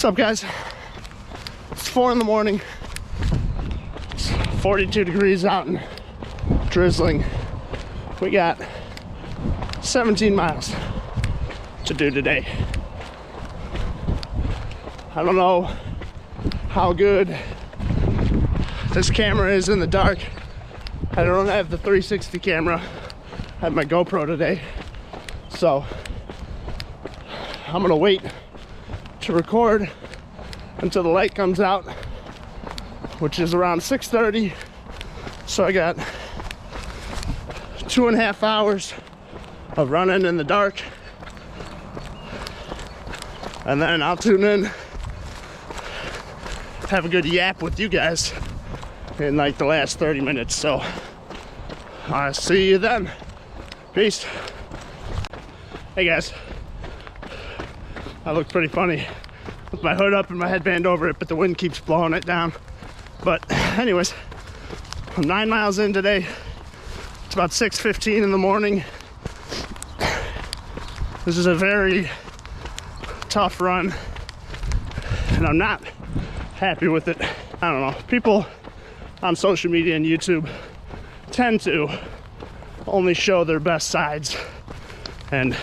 What's up, guys? It's 4 in the morning. It's 42 degrees out and drizzling. We got 17 miles to do today. I don't know how good this camera is in the dark. I don't have the 360 camera. I have my GoPro today. So I'm gonna wait to record until the light comes out, which is around 6:30. So I got 2.5 hours of running in the dark, and then I'll tune in, have a good yap with you guys in like the last 30 minutes. So I'll see you then. Peace. Hey guys, I look pretty funny with my hood up and my headband over it, but the wind keeps blowing it down. But anyways, I'm 9 miles in today. It's about 6:15 in the morning. This is a very tough run, and I'm not happy with it. I don't know. People on social media and YouTube tend to only show their best sides and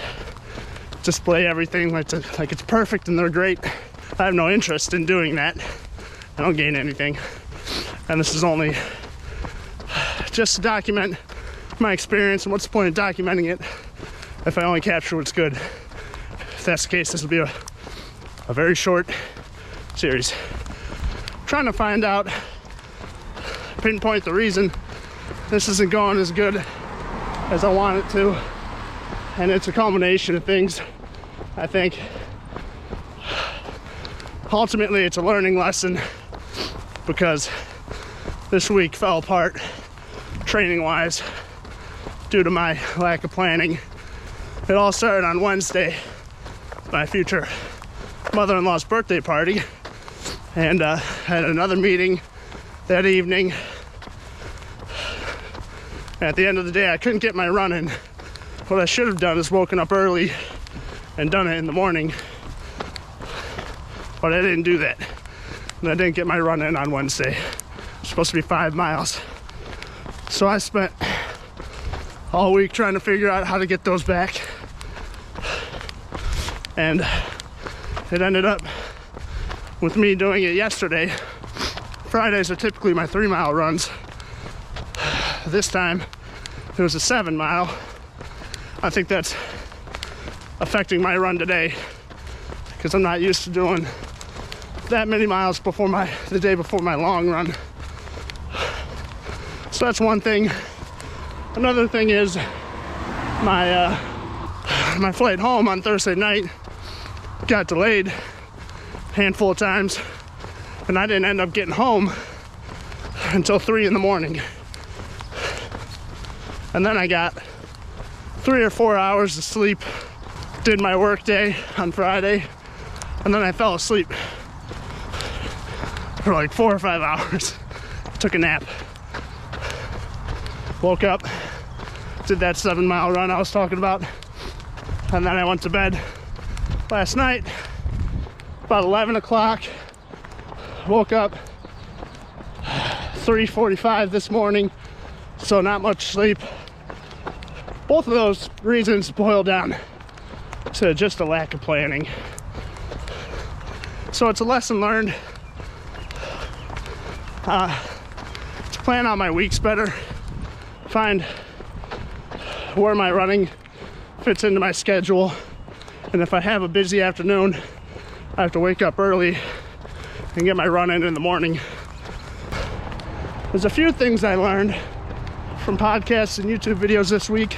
display everything like it's perfect and they're great. I have no interest in doing that. I don't gain anything. And this is only just to document my experience. And what's the point of documenting it if I only capture what's good? If that's the case, this will be a very short series. I'm trying to find out, pinpoint the reason this isn't going as good as I want it to. And it's a culmination of things. I think ultimately it's a learning lesson, because this week fell apart training wise due to my lack of planning. It all started on Wednesday, my future mother-in-law's birthday party, and had another meeting that evening. At the end of the day, I couldn't get my run in. What I should have done is woken up early and done it in the morning, but I didn't do that, and I didn't get my run in on Wednesday. It's supposed to be 5 miles, so I spent all week trying to figure out how to get those back, and it ended up with me doing it yesterday. Fridays are typically my 3-mile runs. This time it was a 7-mile. I think that's affecting my run today, because I'm not used to doing that many miles before the day before my long run. So that's one thing. Another thing is my flight home on Thursday night got delayed a handful of times, and I didn't end up getting home until 3 in the morning. And then I got 3 or 4 hours of sleep, did my work day on Friday, and then I fell asleep for like 4 or 5 hours. Took a nap. Woke up, did that 7-mile run I was talking about, and then I went to bed last night about 11 o'clock. Woke up 3:45 this morning, so not much sleep. Both of those reasons boil down to just a lack of planning. So it's a lesson learned to plan out my weeks better, find where my running fits into my schedule, and if I have a busy afternoon, I have to wake up early and get my run in the morning. There's a few things I learned from podcasts and YouTube videos this week,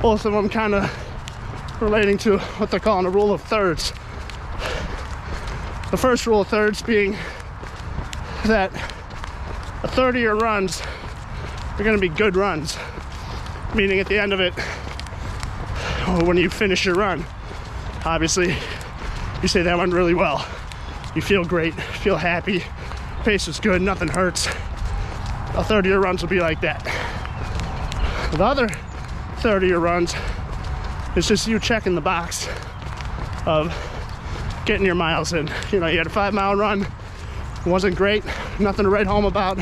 both of them kind of relating to what they're calling a rule of thirds. The first rule of thirds being that a third of your runs are going to be good runs, meaning at the end of it, when you finish your run, obviously you say that went really well. You feel great, feel happy, pace is good, nothing hurts. A third of your runs will be like that. The other third of your runs is just you checking the box of getting your miles in. You know, you had a 5-mile run, it wasn't great, nothing to write home about.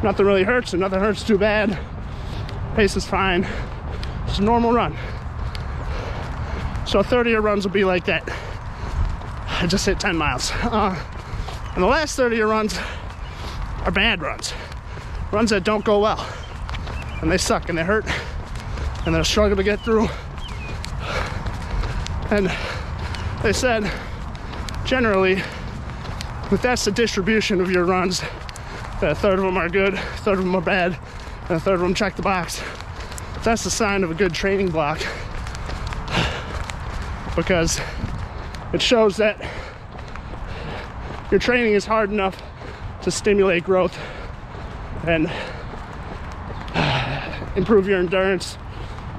Nothing really hurts, and nothing hurts too bad. Pace is fine. It's a normal run. So a third of your runs will be like that. I just hit 10 miles. And the last 30 of your runs are bad runs. Runs that don't go well. And they suck, and they hurt, and they're a struggle to get through. And they said, generally, if that's the distribution of your runs, that a third of them are good, a third of them are bad, and a third of them check the box, that's the sign of a good training block. Because it shows that your training is hard enough to stimulate growth and improve your endurance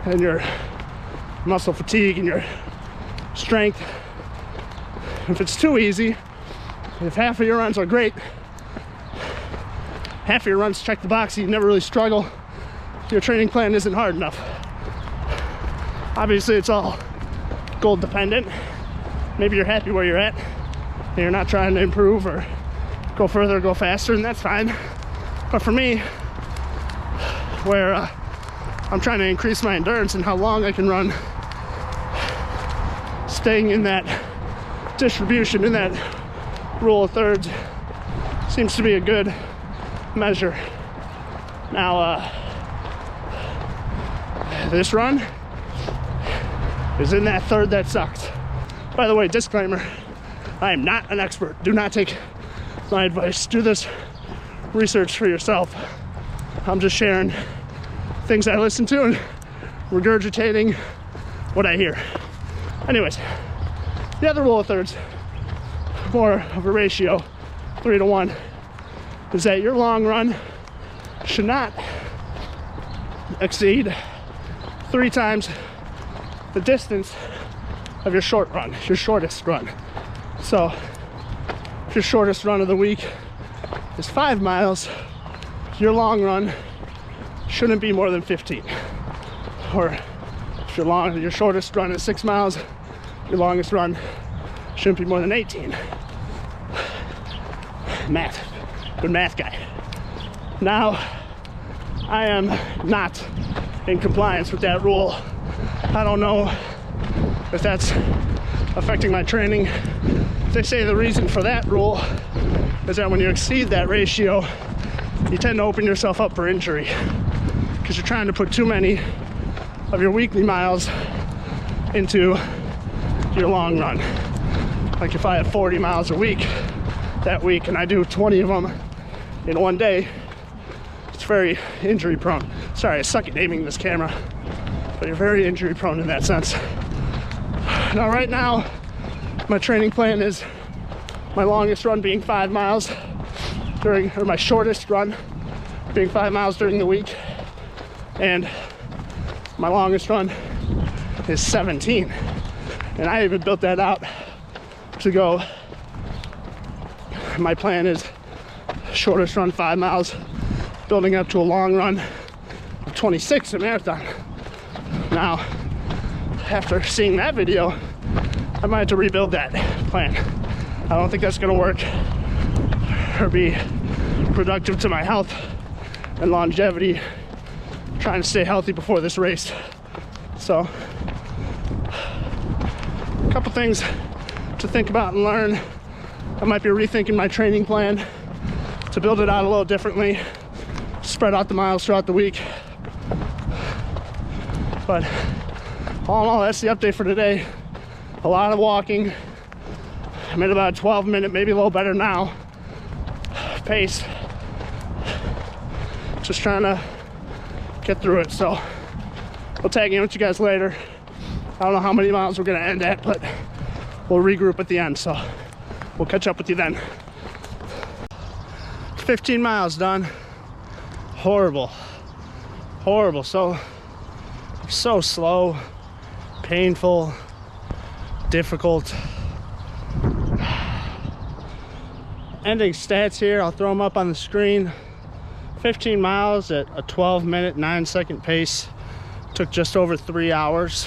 and your muscle fatigue and your strength. If it's too easy, if half of your runs are great, half of your runs check the box, you never really struggle, your training plan isn't hard enough. Obviously, it's all goal dependent. Maybe you're happy where you're at and you're not trying to improve or go further or go faster, and that's fine. But for me, where I'm trying to increase my endurance and how long I can run, staying in that distribution, in that rule of thirds, seems to be a good measure. Now, this run is in that third that sucked. By the way, disclaimer, I am not an expert. Do not take my advice. Do this research for yourself. I'm just sharing things I listen to and regurgitating what I hear. Anyways, the other rule of thirds, more of a ratio, 3-to-1, is that your long run should not exceed 3 times the distance of your short run, your shortest run. So if your shortest run of the week is 5 miles, your long run shouldn't be more than 15. Or if your shortest run is 6 miles, your longest run shouldn't be more than 18. Math, good math guy. Now, I am not in compliance with that rule. I don't know if that's affecting my training. They say the reason for that rule is that when you exceed that ratio, you tend to open yourself up for injury because you're trying to put too many of your weekly miles into your long run. Like if I have 40 miles a week that week and I do 20 of them in one day, it's very injury prone. Sorry, I suck at aiming this camera, but you're very injury prone in that sense. Now right now, my training plan is my longest run being 5 miles or my shortest run being 5 miles during the week, and my longest run is 17. And I even built that out to go, my plan is shortest run 5 miles, building up to a long run of 26, a marathon. Now, after seeing that video, I might have to rebuild that plan. I don't think that's gonna work or be productive to my health and longevity, trying to stay healthy before this race. So, a couple things to think about and learn. I might be rethinking my training plan to build it out a little differently, spread out the miles throughout the week. But all in all, that's the update for today. A lot of walking. I'm at about a 12-minute, maybe a little better now, pace. Just trying to get through it. So I'll tag in with you guys later. I don't know how many miles we're gonna end at, but we'll regroup at the end. So we'll catch up with you then. 15 miles done. Horrible, horrible. So slow, painful, difficult. Ending stats here, I'll throw them up on the screen. 15 miles at a 12-minute, 9-second pace. Took just over 3 hours.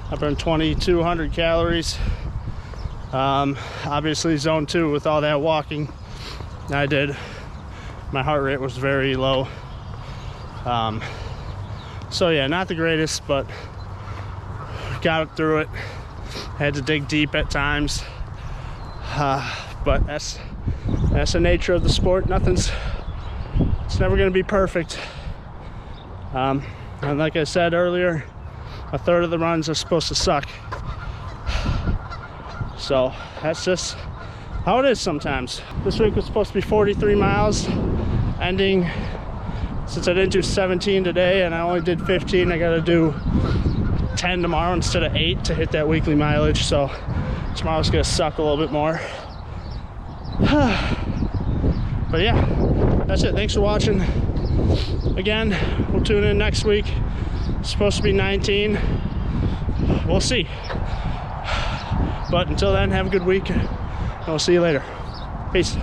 I burned 2,200 calories. Obviously zone 2 with all that walking I did. My heart rate was very low. So yeah, not the greatest, but got through it. Had to dig deep at times. But that's the nature of the sport. It's never going to be perfect. And like I said earlier, a third of the runs are supposed to suck. So that's just how it is sometimes. This week was supposed to be 43 miles, ending, since I didn't do 17 today and I only did 15, I gotta do 10 tomorrow instead of 8 to hit that weekly mileage. So tomorrow's gonna suck a little bit more. But yeah, that's it. Thanks for watching. Again, we'll tune in next week. It's supposed to be 19. We'll see. But until then, have a good week, and we'll see you later. Peace.